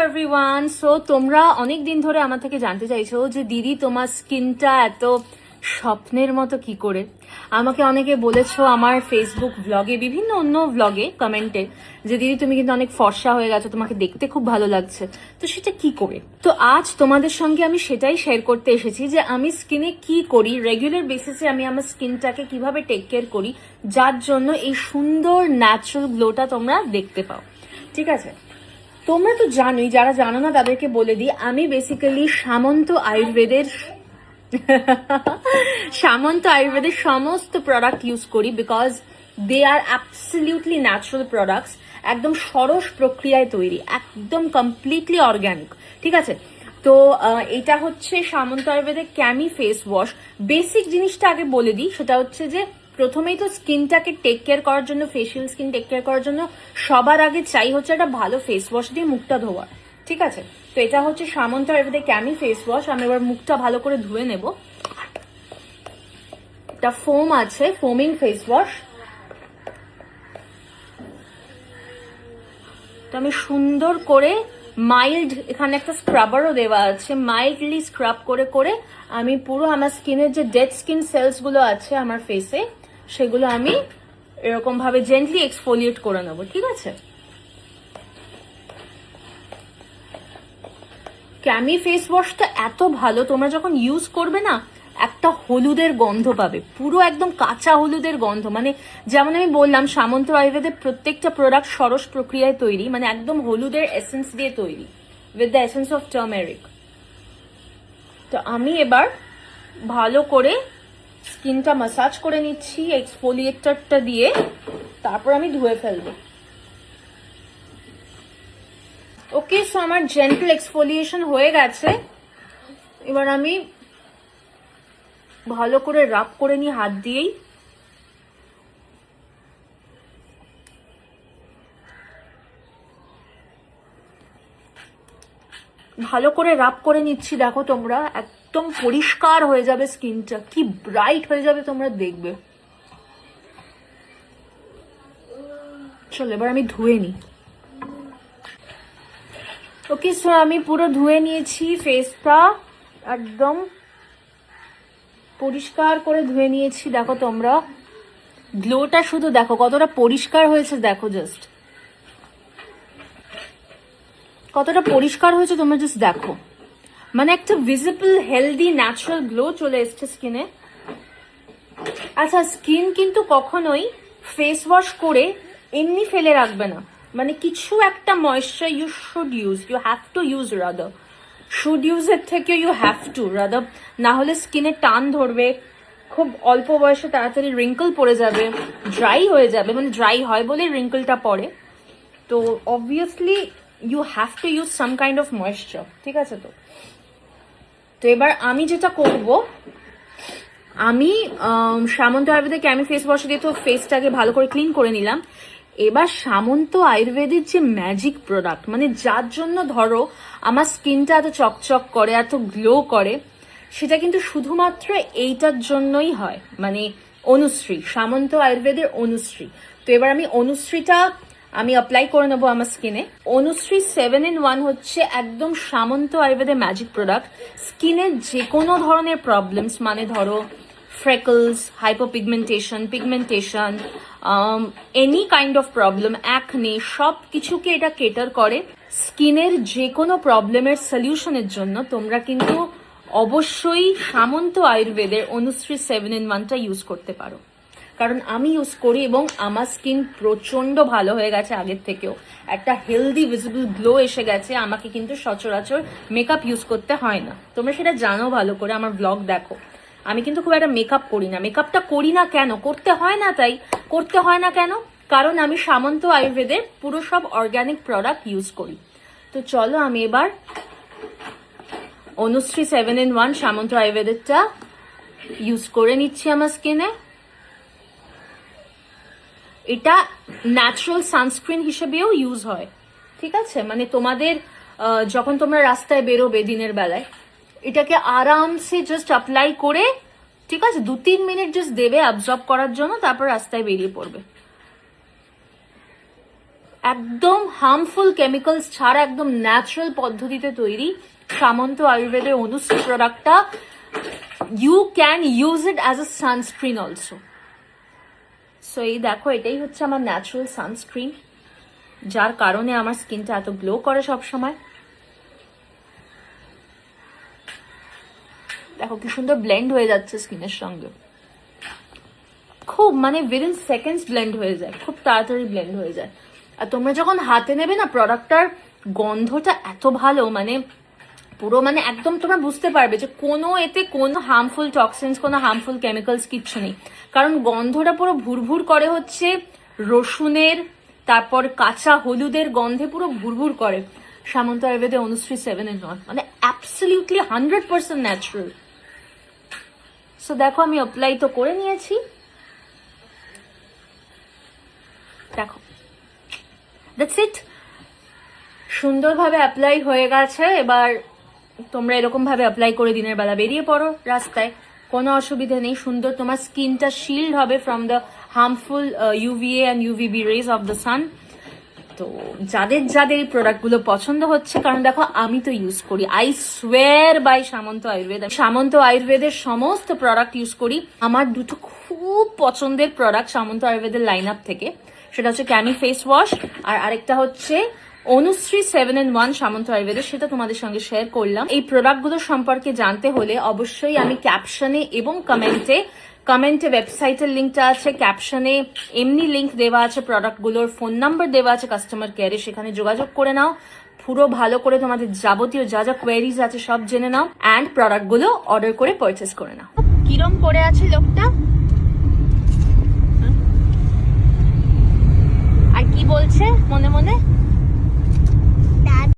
Everyone. So তোমরা অনেক দিন ধরে আমার থেকে জানতে চাইছো যে দিদি তোমার স্কিনটা এত স্বপ্নের মতো কি করে। আমাকে অনেকে বলেছো আমার ফেসবুক ব্লগে, বিভিন্ন অন্য ব্লগে কমেন্টে, যে দিদি তুমি কিন্তু অনেক ফর্সা হয়ে গেছো, তোমাকে দেখতে খুব ভালো লাগছে, তো সেটা কি করে। তো আজ তোমাদের সঙ্গে আমি সেটাই শেয়ার করতে এসেছি যে আমি স্কিনে কি করি, রেগুলার বেসিসে আমি আমার স্কিনটাকে কিভাবে টেক কেয়ার করি, যার জন্য এই সুন্দর ন্যাচারাল গ্লোটা তোমরা দেখতে পাও। ঠিক আছে, তোমরা তো জানোই, যারা জানো না তাদেরকে বলে দিই, আমি বেসিক্যালি সামন্ত আয়ুর্বেদের সমস্ত প্রোডাক্ট ইউজ করি, because they are absolutely natural products, একদম সরস প্রক্রিয়ায় তৈরি, একদম কমপ্লিটলি অর্গ্যানিক। ঠিক আছে, তো এটা হচ্ছে সামন্ত আয়ুর্বেদের ক্যামি ফেস ওয়াশ। বেসিক জিনিসটা আগে বলে দিই, সেটা হচ্ছে যে প্রথমেই তো স্কিনটাকে টেক কেয়ার করার জন্য, ফেসিয়াল স্কিন টেক কেয়ার করার জন্য সবার আগে চাই হচ্ছে একটা ভালো ফেস ওয়াশ দিয়ে মুখটা ধোয়া। ঠিক আছে, তো এটা হচ্ছে সামন্ত আয়ুর্বেদের ক্যামি ফেস ওয়াশ। আমি এবার মুখটা ভালো করে ধুয়ে নেব। এটা ফোম আছে, ফোমিং ফেস ওয়াশ। তো আমি সুন্দর করে মাইল্ড, এখানে একটা স্ক্রাবারও দেওয়া আছে, মাইল্ডলি স্ক্রাব করে করে আমি পুরো আমার স্কিনের যে ডেড স্কিন সেলস গুলো আছে আমার ফেসে, সেগুলো আমি এরকম ভাবে জেন্টলি এক্সফোলিয়েট করে নেবো। ঠিক আছে, ক্যামি ফেস ওয়াশটা এত ভালো, তোমরা যখন ইউজ করবে না একটা হলুদের গন্ধ পাবে, পুরো একদম কাঁচা হলুদের গন্ধ। মানে যেমন আমি বললাম সামন্ত আয়ুর্বেদের প্রত্যেকটা প্রোডাক্ট সরস প্রক্রিয়ায় তৈরি, মানে একদম হলুদের এসেন্স দিয়ে তৈরি, with the essence of turmeric. তো আমি এবার ভালো করে স্কিনটা ম্যাসাজ করে নিচ্ছি এক্সফোলিয়েটরটা দিয়ে, তারপর আমি ধুয়ে ফেলবো। ওকে, সো আমার জেন্টল এক্সফোলিয়েশন হয়ে গেছে। এবার আমি ভালো করে রাব করে নিই হাত দিয়েই। ভালো করে রাব করে নিচ্ছি, দেখো তোমরা একদম পরিষ্কার হয়ে যাবে স্কিনটা, কি ব্রাইট হয়ে যাবে তোমরা দেখবে। চলো এবার আমি ধুয়ে নিই। ওকে, সো আমি পুরো ধুয়ে নিয়েছি, ফেসটা একদম পরিষ্কার করে ধুয়ে নিয়েছি। দেখো তোমরা গ্লোটা শুধু দেখো কতটা পরিষ্কার হয়েছে, দেখো জাস্ট কতটা পরিষ্কার হয়েছে, তোমরা জাস্ট দেখো, মানে একটা ভিজিবল হেলদি ন্যাচারাল গ্লো চলে এসছে স্কিনে। আচ্ছা, স্কিন কিন্তু কখনোই ফেস ওয়াশ করে এমনি ফেলে রাখবে না, মানে কিছু একটা moisture you should use, you have to use rather, should ইউজের থেকে ইউ হ্যাভ টু রাদার, না হলে স্কিনে টান ধরবে, খুব অল্প বয়সে তাড়াতাড়ি রিঙ্কল পড়ে যাবে, ড্রাই হয়ে যাবে, মানে ড্রাই হয় বলে রিঙ্কলটা পড়ে। তো obviously you have to use some kind of moisture. ঠিক আছে, তো এবার আমি যেটা করব, আমি সামন্ত আয়ুর্বেদের ক্যামি ফেস ওয়াশ দিয়ে তো ফেসটাকে ভালো করে ক্লিন করে নিলাম। এবার সামন্ত আয়ুর্বেদের যে ম্যাজিক প্রোডাক্ট, মানে যার জন্য ধরো আমার স্কিনটা এত চকচক করে, এত গ্লো করে, সেটা কিন্তু শুধুমাত্র এইটার জন্যই হয়, মানে অনুশ্রী, সামন্ত আয়ুর্বেদের অনুশ্রী। তো এবার আমি অনুশ্রীটা আমি অ্যাপ্লাই করে নেবো আমার স্কিনে। অনুশ্রী 7-in-1 হচ্ছে একদম সামন্ত আয়ুর্বেদের ম্যাজিক প্রোডাক্ট। স্কিনের যে কোনো ধরনের প্রবলেমস, মানে ধরো freckles, hypopigmentation, pigmentation, any kind of problem, acne, সব কিছুকে এটা কেটার করে। স্কিনের যে কোনো প্রবলেমের সলিউশনের জন্য তোমরা কিন্তু অবশ্যই সামন্ত আয়ুর্বেদের অনুশ্রী 7-in-1টা ইউজ করতে পারো, কারণ আমি ইউজ করি এবং আমার স্কিন প্রচন্ড ভালো হয়ে গেছে আগের থেকেও, একটা হেলদি ভিজিবল গ্লো এসে গেছে। আমাকে কিন্তু সচরাচর মেকআপ ইউজ করতে হয় না, তোমরা সেটা জানো ভালো করে, আমার ব্লগ দেখো। আমি কিন্তু খুব একটা মেকআপ করি না, মেকআপটা করি না কেন, করতে হয় না, তাই করতে হয় না কেন, কারণ আমি সামন্ত আয়ুর্বেদের পুরো সব অর্গ্যানিক প্রোডাক্ট ইউজ করি। তো চলো আমি এবার অনুশ্রী 7-in-1 সামন্ত আয়ুর্বেদেরটা ইউজ করে নিচ্ছি আমার স্কিনে। এটা ন্যাচারাল সানস্ক্রিন হিসেবেও ইউজ হয়। ঠিক আছে, মানে তোমাদের যখন তোমরা রাস্তায় বেরোবে দিনের বেলায়, এটাকে আরামসে জাস্ট অ্যাপ্লাই করে, ঠিক আছে, 2-3 মিনিট জাস্ট দেবে অ্যাবজর্ব করার জন্য, তারপর রাস্তায় বেরিয়ে পড়বে। একদম হার্মফুল কেমিক্যালস ছাড়া একদম ন্যাচারাল পদ্ধতিতে তৈরি সামন্ত আয়ুর্বেদের অনুশ্রী প্রোডাক্টটা you can use it as a sunscreen also. So এই দেখো, এটাই হচ্ছে আমার ন্যাচারাল সানস্ক্রিন, যার কারণে আমার স্কিনটা এত গ্লো করে সবসময়। দেখো কি সুন্দর ব্লেন্ড হয়ে যাচ্ছে স্কিনের সঙ্গে, খুব মানে উইদিন সেকেন্ডস ব্লেন্ড হয়ে যায়, খুব তাড়াতাড়ি ব্লেন্ড হয়ে যায়। আর তোমরা যখন হাতে নেবে না, প্রোডাক্টটার গন্ধটা এত ভালো, মানে পুরো মানে একদম তোমরা বুঝতে পারবে যে এতে কোনো হার্মফুল টক্সিনস, কোনো হার্মফুল কেমিক্যালস কিচ্ছু নেই। কারণ গন্ধটা পুরো ভুরভুর করে হচ্ছে রসুনের, তারপর কাঁচা হলুদের গন্ধে পুরো ভুরভুর করে সামন্ত আয়ুর্বেদে অনুশ্রী 7-in-1, মানে অ্যাবসলিউটলি 100% ন্যাচারাল। সো দেখো আমি অ্যাপ্লাই তো করে নিয়েছি, দেখো দ্যাটস ইট, সুন্দরভাবে অ্যাপ্লাই হয়ে গেছে। এবার তোমরা এরকম ভাবে অ্যাপ্লাই করে দিনের বেলা বেরিয়ে পড়ো রাস্তায়, কোনো অসুবিধা নেই। সুন্দর তোমার স্কিনটা শিল্ড হবে from the harmful UVA and UVB rays of the sun. তো যাদের যাদের এই প্রোডাক্টগুলো পছন্দ হচ্ছে, কারণ দেখো আমি তো ইউজ করি, আই সোয়ার বাই সামন্ত আয়ুর্বেদ, সামন্ত আয়ুর্বেদের সমস্ত প্রোডাক্ট ইউজ করি। আমার দুটো খুব পছন্দের প্রোডাক্ট সামন্ত আয়ুর্বেদের লাইন আপ থেকে, সেটা হচ্ছে ক্যামি ফেস ওয়াশ, আর আরেকটা হচ্ছে অনুশ্রী 7-in-1 সামন্ত আয়ুর্বেদের, সেটা তোমাদের সঙ্গে শেয়ার করলাম। এই প্রোডাক্টগুলো সম্পর্কে জানতে হলে অবশ্যই আমি ক্যাপশনে এবং কমেন্টে ওয়েবসাইটের লিঙ্কটা আছে, ক্যাপশনে এমনি লিঙ্ক দেওয়া আছে, প্রোডাক্টগুলোর ফোন নাম্বার দেওয়া আছে কাস্টমার কেয়ারে, সেখানে যোগাযোগ করে নাও, পুরো ভালো করে তোমাদের যাবতীয় যা যা কোয়েরিজ আছে সব জেনে নাও, অ্যান্ড প্রোডাক্টগুলো অর্ডার করে পারচেস করে নাও। কিরম করে আছে লোকটা, আর কি বলছে মনে মনে?